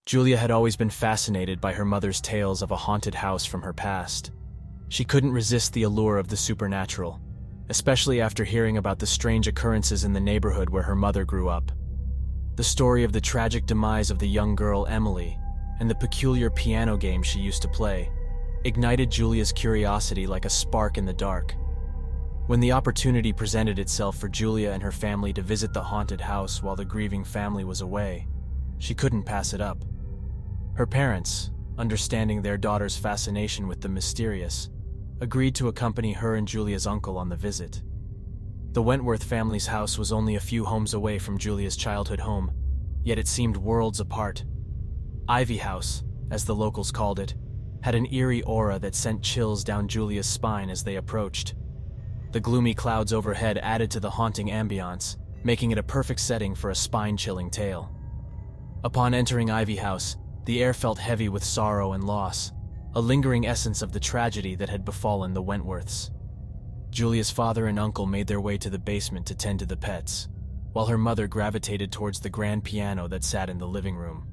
Julia had always been fascinated by her mother's tales of a haunted house from her past. She couldn't resist the allure of the supernatural, especially after hearing about the strange occurrences in the neighborhood where her mother grew up. The story of the tragic demise of the young girl Emily and the peculiar piano game she used to play ignited Julia's curiosity like a spark in the dark. When the opportunity presented itself for Julia and her family to visit the haunted house while the grieving family was away, she couldn't pass it up. Her parents, understanding their daughter's fascination with the mysterious, agreed to accompany her and Julia's uncle on the visit. The Wentworth family's house was only a few homes away from Julia's childhood home, yet it seemed worlds apart. Ivy House, as the locals called it, had an eerie aura that sent chills down Julia's spine as they approached. The gloomy clouds overhead added to the haunting ambiance, making it a perfect setting for a spine-chilling tale. Upon entering Ivy House, the air felt heavy with sorrow and loss, a lingering essence of the tragedy that had befallen the Wentworths. Julia's father and uncle made their way to the basement to tend to the pets, while her mother gravitated towards the grand piano that sat in the living room.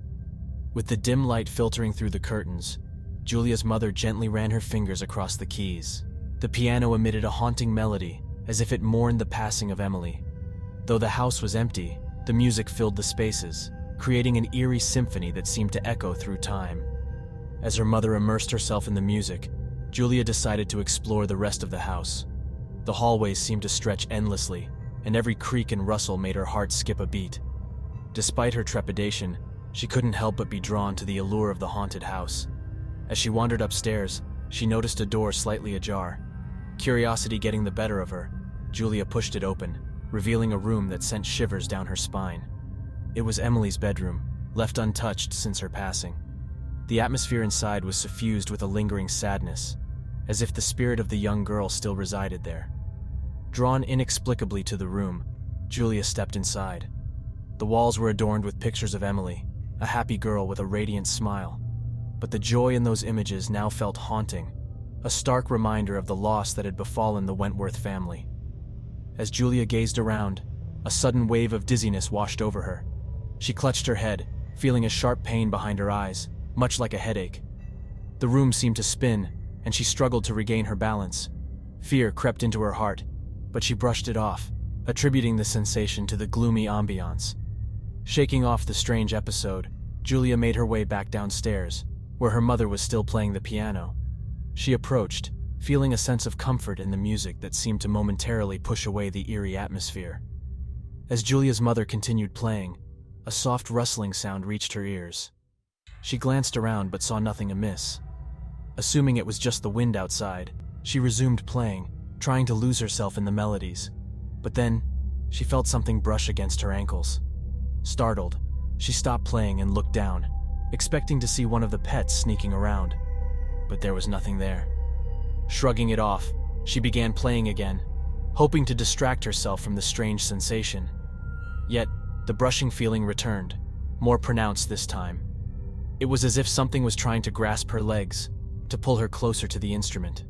With the dim light filtering through the curtains, Julia's mother gently ran her fingers across the keys. The piano emitted a haunting melody, as if it mourned the passing of Emily. Though the house was empty, the music filled the spaces, creating an eerie symphony that seemed to echo through time. As her mother immersed herself in the music, Julia decided to explore the rest of the house. The hallways seemed to stretch endlessly, and every creak and rustle made her heart skip a beat. Despite her trepidation, she couldn't help but be drawn to the allure of the haunted house. As she wandered upstairs, she noticed a door slightly ajar. Curiosity getting the better of her, Julia pushed it open, revealing a room that sent shivers down her spine. It was Emily's bedroom, left untouched since her passing. The atmosphere inside was suffused with a lingering sadness, as if the spirit of the young girl still resided there. Drawn inexplicably to the room, Julia stepped inside. The walls were adorned with pictures of Emily, a happy girl with a radiant smile. But the joy in those images now felt haunting, a stark reminder of the loss that had befallen the Wentworth family. As Julia gazed around, a sudden wave of dizziness washed over her. She clutched her head, feeling a sharp pain behind her eyes, much like a headache. The room seemed to spin, and she struggled to regain her balance. Fear crept into her heart, but she brushed it off, attributing the sensation to the gloomy ambiance. Shaking off the strange episode, Julia made her way back downstairs, where her mother was still playing the piano. She approached, feeling a sense of comfort in the music that seemed to momentarily push away the eerie atmosphere. As Julia's mother continued playing, a soft rustling sound reached her ears. She glanced around but saw nothing amiss. Assuming it was just the wind outside, she resumed playing, trying to lose herself in the melodies. But then, she felt something brush against her ankles. Startled, she stopped playing and looked down, expecting to see one of the pets sneaking around. But there was nothing there. Shrugging it off, she began playing again, hoping to distract herself from the strange sensation. Yet, the brushing feeling returned, more pronounced this time. It was as if something was trying to grasp her legs, to pull her closer to the instrument.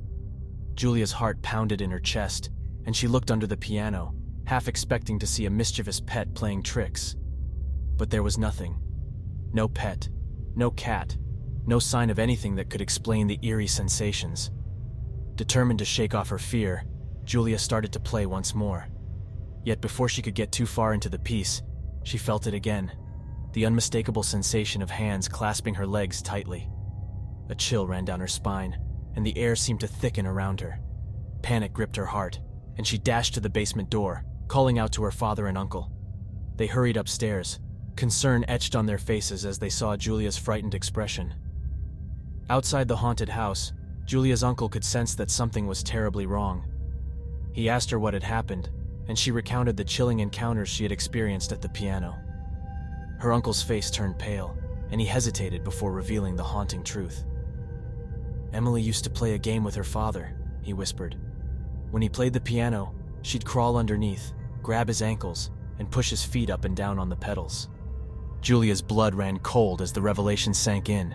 Julia's heart pounded in her chest, and she looked under the piano, half expecting to see a mischievous pet playing tricks. But there was nothing. No pet, no cat, no sign of anything that could explain the eerie sensations. Determined to shake off her fear, Julia started to play once more. Yet before she could get too far into the piece, she felt it again, the unmistakable sensation of hands clasping her legs tightly. A chill ran down her spine, and the air seemed to thicken around her. Panic gripped her heart, and she dashed to the basement door, calling out to her father and uncle. They hurried upstairs, concern etched on their faces as they saw Julia's frightened expression. Outside the haunted house, Julia's uncle could sense that something was terribly wrong. He asked her what had happened, and she recounted the chilling encounters she had experienced at the piano. Her uncle's face turned pale, and he hesitated before revealing the haunting truth. "Emily used to play a game with her father," he whispered. "When he played the piano, she'd crawl underneath, grab his ankles, and push his feet up and down on the pedals." Julia's blood ran cold as the revelation sank in.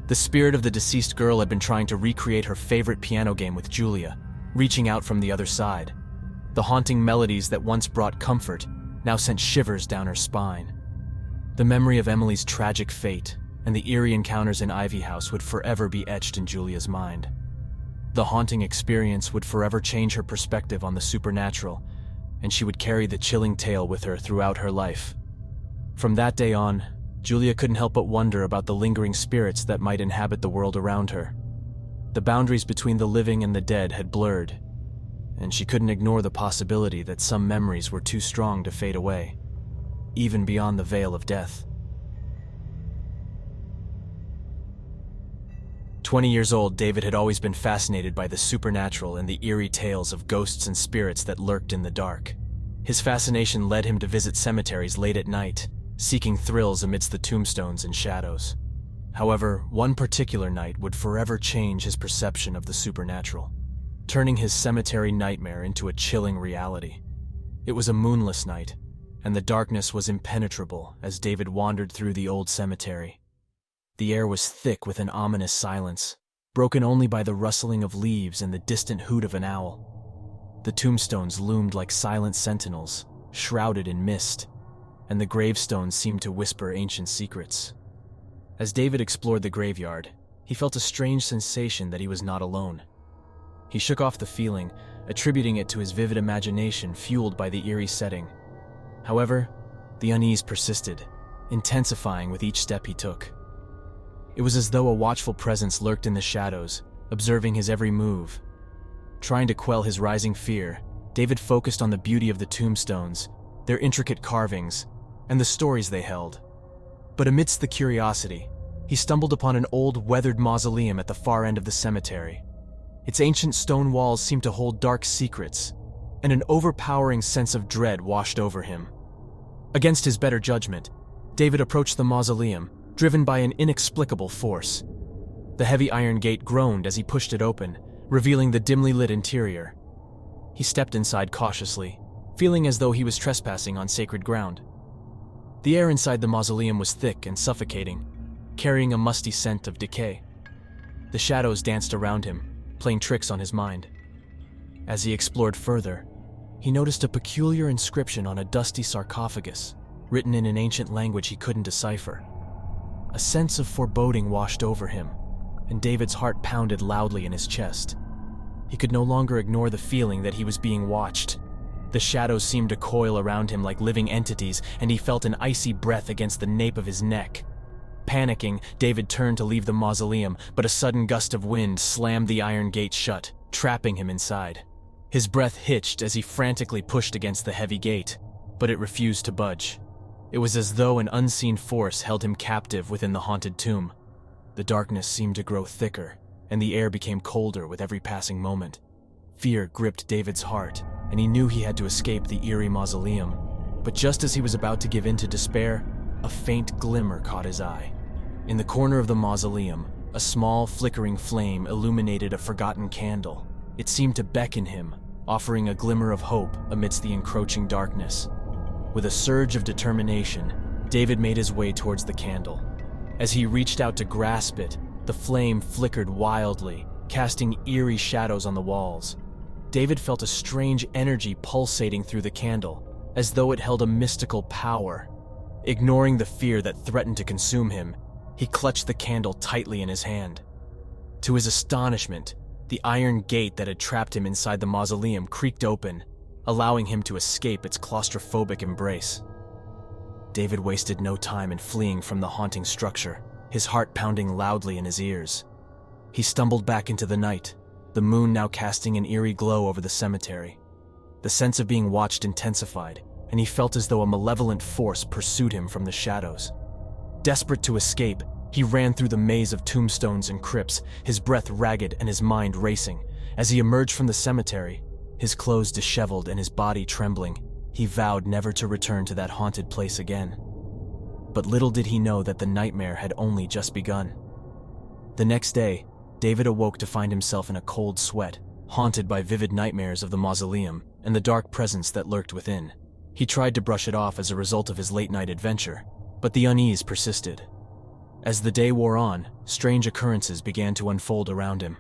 The spirit of the deceased girl had been trying to recreate her favorite piano game with Julia, reaching out from the other side. The haunting melodies that once brought comfort now sent shivers down her spine. The memory of Emily's tragic fate and the eerie encounters in Ivy House would forever be etched in Julia's mind. The haunting experience would forever change her perspective on the supernatural, and she would carry the chilling tale with her throughout her life. From that day on, Julia couldn't help but wonder about the lingering spirits that might inhabit the world around her. The boundaries between the living and the dead had blurred, and she couldn't ignore the possibility that some memories were too strong to fade away, even beyond the veil of death. 20 years old, David had always been fascinated by the supernatural and the eerie tales of ghosts and spirits that lurked in the dark. His fascination led him to visit cemeteries late at night, seeking thrills amidst the tombstones and shadows. However, one particular night would forever change his perception of the supernatural, turning his cemetery nightmare into a chilling reality. It was a moonless night, and the darkness was impenetrable as David wandered through the old cemetery. The air was thick with an ominous silence, broken only by the rustling of leaves and the distant hoot of an owl. The tombstones loomed like silent sentinels, shrouded in mist, and the gravestones seemed to whisper ancient secrets. As David explored the graveyard, he felt a strange sensation that he was not alone. He shook off the feeling, attributing it to his vivid imagination fueled by the eerie setting. However, the unease persisted, intensifying with each step he took. It was as though a watchful presence lurked in the shadows, observing his every move. Trying to quell his rising fear, David focused on the beauty of the tombstones, their intricate carvings, and the stories they held. But amidst the curiosity, he stumbled upon an old, weathered mausoleum at the far end of the cemetery. Its ancient stone walls seemed to hold dark secrets, and an overpowering sense of dread washed over him. Against his better judgment, David approached the mausoleum, driven by an inexplicable force. The heavy iron gate groaned as he pushed it open, revealing the dimly lit interior. He stepped inside cautiously, feeling as though he was trespassing on sacred ground. The air inside the mausoleum was thick and suffocating, carrying a musty scent of decay. The shadows danced around him, playing tricks on his mind. As he explored further, he noticed a peculiar inscription on a dusty sarcophagus, written in an ancient language he couldn't decipher. A sense of foreboding washed over him, and David's heart pounded loudly in his chest. He could no longer ignore the feeling that he was being watched. The shadows seemed to coil around him like living entities, and he felt an icy breath against the nape of his neck. Panicking, David turned to leave the mausoleum, but a sudden gust of wind slammed the iron gate shut, trapping him inside. His breath hitched as he frantically pushed against the heavy gate, but it refused to budge. It was as though an unseen force held him captive within the haunted tomb. The darkness seemed to grow thicker, and the air became colder with every passing moment. Fear gripped David's heart, and he knew he had to escape the eerie mausoleum. But just as he was about to give in to despair, a faint glimmer caught his eye. In the corner of the mausoleum, a small, flickering flame illuminated a forgotten candle. It seemed to beckon him, offering a glimmer of hope amidst the encroaching darkness. With a surge of determination, David made his way towards the candle. As he reached out to grasp it, the flame flickered wildly, casting eerie shadows on the walls. David felt a strange energy pulsating through the candle, as though it held a mystical power. Ignoring the fear that threatened to consume him, he clutched the candle tightly in his hand. To his astonishment, the iron gate that had trapped him inside the mausoleum creaked open, allowing him to escape its claustrophobic embrace. David wasted no time in fleeing from the haunting structure, his heart pounding loudly in his ears. He stumbled back into the night, the moon now casting an eerie glow over the cemetery. The sense of being watched intensified, and he felt as though a malevolent force pursued him from the shadows. Desperate to escape, he ran through the maze of tombstones and crypts, his breath ragged and his mind racing. As he emerged from the cemetery, his clothes disheveled and his body trembling, he vowed never to return to that haunted place again. But little did he know that the nightmare had only just begun. The next day, David awoke to find himself in a cold sweat, haunted by vivid nightmares of the mausoleum and the dark presence that lurked within. He tried to brush it off as a result of his late-night adventure, but the unease persisted. As the day wore on, strange occurrences began to unfold around him.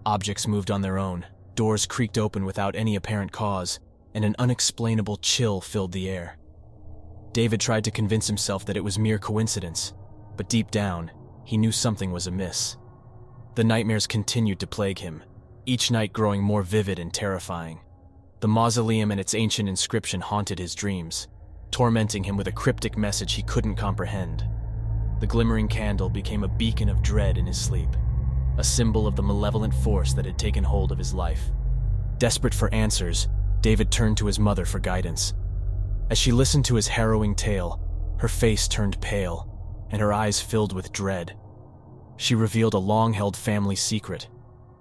Objects moved on their own, doors creaked open without any apparent cause, and an unexplainable chill filled the air. David tried to convince himself that it was mere coincidence, but deep down, he knew something was amiss. The nightmares continued to plague him, each night growing more vivid and terrifying. The mausoleum and its ancient inscription haunted his dreams, tormenting him with a cryptic message he couldn't comprehend. The glimmering candle became a beacon of dread in his sleep, a symbol of the malevolent force that had taken hold of his life. Desperate for answers, David turned to his mother for guidance. As she listened to his harrowing tale, her face turned pale, and her eyes filled with dread. She revealed a long-held family secret,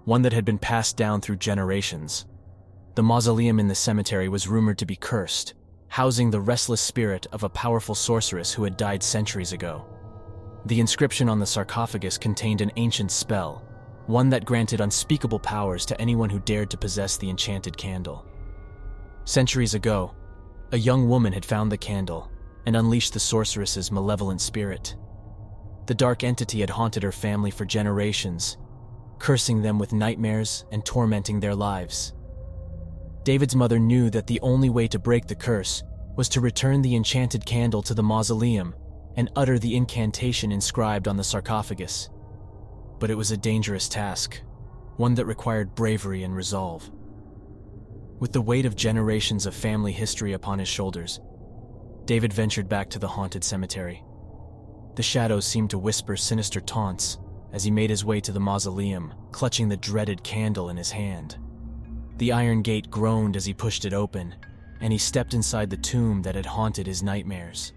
one that had been passed down through generations. The mausoleum in the cemetery was rumored to be cursed, housing the restless spirit of a powerful sorceress who had died centuries ago. The inscription on the sarcophagus contained an ancient spell, one that granted unspeakable powers to anyone who dared to possess the enchanted candle. Centuries ago, a young woman had found the candle and unleashed the sorceress's malevolent spirit. The dark entity had haunted her family for generations, cursing them with nightmares and tormenting their lives. David's mother knew that the only way to break the curse was to return the enchanted candle to the mausoleum and utter the incantation inscribed on the sarcophagus. But it was a dangerous task, one that required bravery and resolve. With the weight of generations of family history upon his shoulders, David ventured back to the haunted cemetery. The shadows seemed to whisper sinister taunts as he made his way to the mausoleum, clutching the dreaded candle in his hand. The iron gate groaned as he pushed it open, and he stepped inside the tomb that had haunted his nightmares.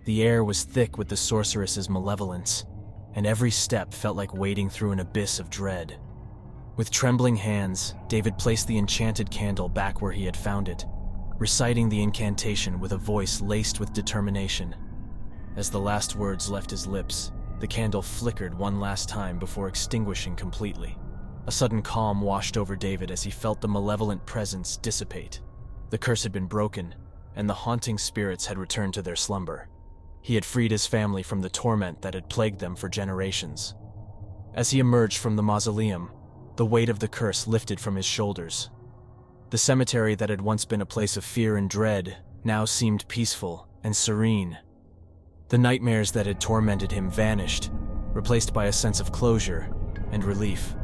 The air was thick with the sorceress's malevolence, and every step felt like wading through an abyss of dread. With trembling hands, David placed the enchanted candle back where he had found it, reciting the incantation with a voice laced with determination. As the last words left his lips, the candle flickered one last time before extinguishing completely. A sudden calm washed over David as he felt the malevolent presence dissipate. The curse had been broken, and the haunting spirits had returned to their slumber. He had freed his family from the torment that had plagued them for generations. As he emerged from the mausoleum, the weight of the curse lifted from his shoulders. The cemetery that had once been a place of fear and dread now seemed peaceful and serene. The nightmares that had tormented him vanished, replaced by a sense of closure and relief.